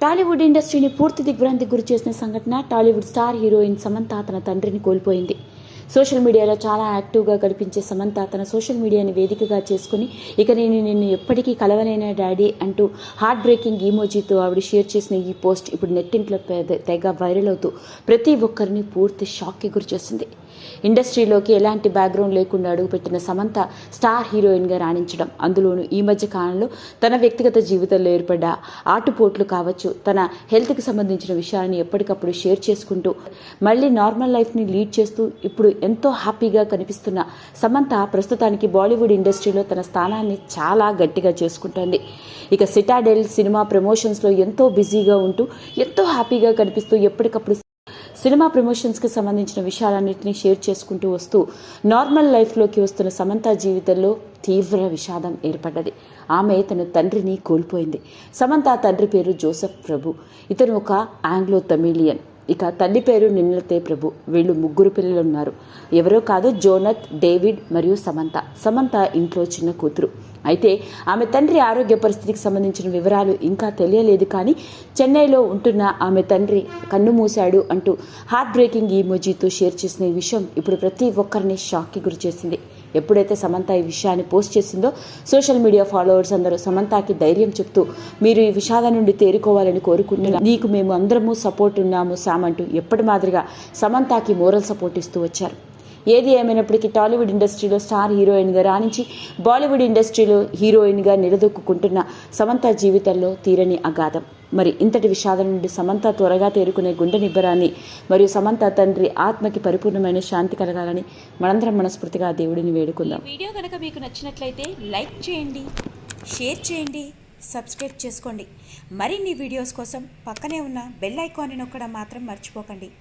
టాలీవుడ్ ఇండస్ట్రీని పూర్తి దిగ్భ్రాంతికి గురి చేసిన సంఘటన టాలీవుడ్ స్టార్ హీరోయిన్ సమంత తన తండ్రిని కోల్పోయింది. సోషల్ మీడియాలో చాలా యాక్టివ్గా కనిపించే సమంత తన సోషల్ మీడియాని వేదికగా చేసుకుని ఇక నేను నిన్ను ఎప్పటికీ కలవలేనా డాడీ అంటూ హార్ట్ బ్రేకింగ్ ఈమోజీతో ఆవిడ షేర్ చేసిన ఈ పోస్ట్ ఇప్పుడు నెట్టింట్లో తెగ వైరల్ అవుతూ ప్రతి ఒక్కరిని పూర్తి షాక్కి గురిచేసింది. ఇండస్ట్రీలోకి ఎలాంటి బ్యాక్గ్రౌండ్ లేకుండా అడుగుపెట్టిన సమంత స్టార్ హీరోయిన్గా రాణించడం, అందులోనూ ఈ మధ్య కాలంలో తన వ్యక్తిగత జీవితంలో ఏర్పడ్డ ఆటుపోట్లు కావచ్చు, తన హెల్త్కి సంబంధించిన విషయాలను ఎప్పటికప్పుడు షేర్ చేసుకుంటూ మళ్ళీ నార్మల్ లైఫ్ని లీడ్ చేస్తూ ఇప్పుడు ఎంతో హ్యాపీగా కనిపిస్తున్న సమంత ప్రస్తుతానికి బాలీవుడ్ ఇండస్ట్రీలో తన స్థానాన్ని చాలా గట్టిగా చేసుకుంటోంది. ఇక సిటాడెల్ సినిమా ప్రమోషన్స్లో ఎంతో బిజీగా ఉంటూ ఎంతో హ్యాపీగా కనిపిస్తూ ఎప్పటికప్పుడు సినిమా ప్రమోషన్స్కి సంబంధించిన విషయాలన్నింటినీ షేర్ చేసుకుంటూ వస్తూ నార్మల్ లైఫ్లోకి వస్తున్న సమంత జీవితంలో తీవ్ర విషాదం ఏర్పడ్డది. ఆమె తన తండ్రిని కోల్పోయింది. సమంత తండ్రి పేరు జోసెఫ్ ప్రభు. ఇతను ఒక ఆంగ్లో తమిళియన్. ఇక తల్లి పేరు నిన్నలతే ప్రభు. వీళ్ళు 3 పిల్లలు ఉన్నారు. ఎవరో కాదు, జోనత్, డేవిడ్ మరియు సమంత. సమంత ఇంట్లో చిన్న కూతురు. అయితే ఆమె తండ్రి ఆరోగ్య పరిస్థితికి సంబంధించిన వివరాలు ఇంకా తెలియలేదు. కానీ చెన్నైలో ఉంటున్న ఆమె తండ్రి కన్ను మూశాడు అంటూ హార్ట్ బ్రేకింగ్ ఈమోజీతో షేర్ చేసిన ఈ విషయం ఇప్పుడు ప్రతి ఒక్కరిని షాక్కి గురి చేసింది. ఎప్పుడైతే సమంత ఈ విషయాన్ని పోస్ట్ చేసిందో సోషల్ మీడియా ఫాలోవర్స్ అందరూ సమంతకి ధైర్యం చెప్తూ మీరు ఈ విషాదం నుండి తేరుకోవాలని కోరుకుంటున్నా, నీకు మేము అందరము సపోర్ట్ ఉన్నాము శామ్ అంటూ ఎప్పటి మాదిరిగా సమంతకి మోరల్ సపోర్ట్ ఇస్తూ వచ్చారు. ఏది ఏమైనప్పటికీ టాలీవుడ్ ఇండస్ట్రీలో స్టార్ హీరోయిన్గా రాణించి బాలీవుడ్ ఇండస్ట్రీలో హీరోయిన్గా నిలదొక్కుంటున్న సమంత జీవితంలో తీరని అగాధం. మరి ఇంతటి విషాదం నుండి సమంత త్వరగా తేరుకునే గుండె నిబ్బరాన్ని మరియు సమంత తండ్రి ఆత్మకి పరిపూర్ణమైన శాంతి కలగాలని మనందరం మనస్ఫూర్తిగా దేవుడిని వేడుకుందాం. వీడియో కనుక మీకు నచ్చినట్లయితే లైక్ చేయండి, షేర్ చేయండి, సబ్స్క్రైబ్ చేసుకోండి. మరిన్ని వీడియోస్ కోసం పక్కనే ఉన్న బెల్ ఐకాన్ని నొక్కడం మాత్రం మర్చిపోకండి.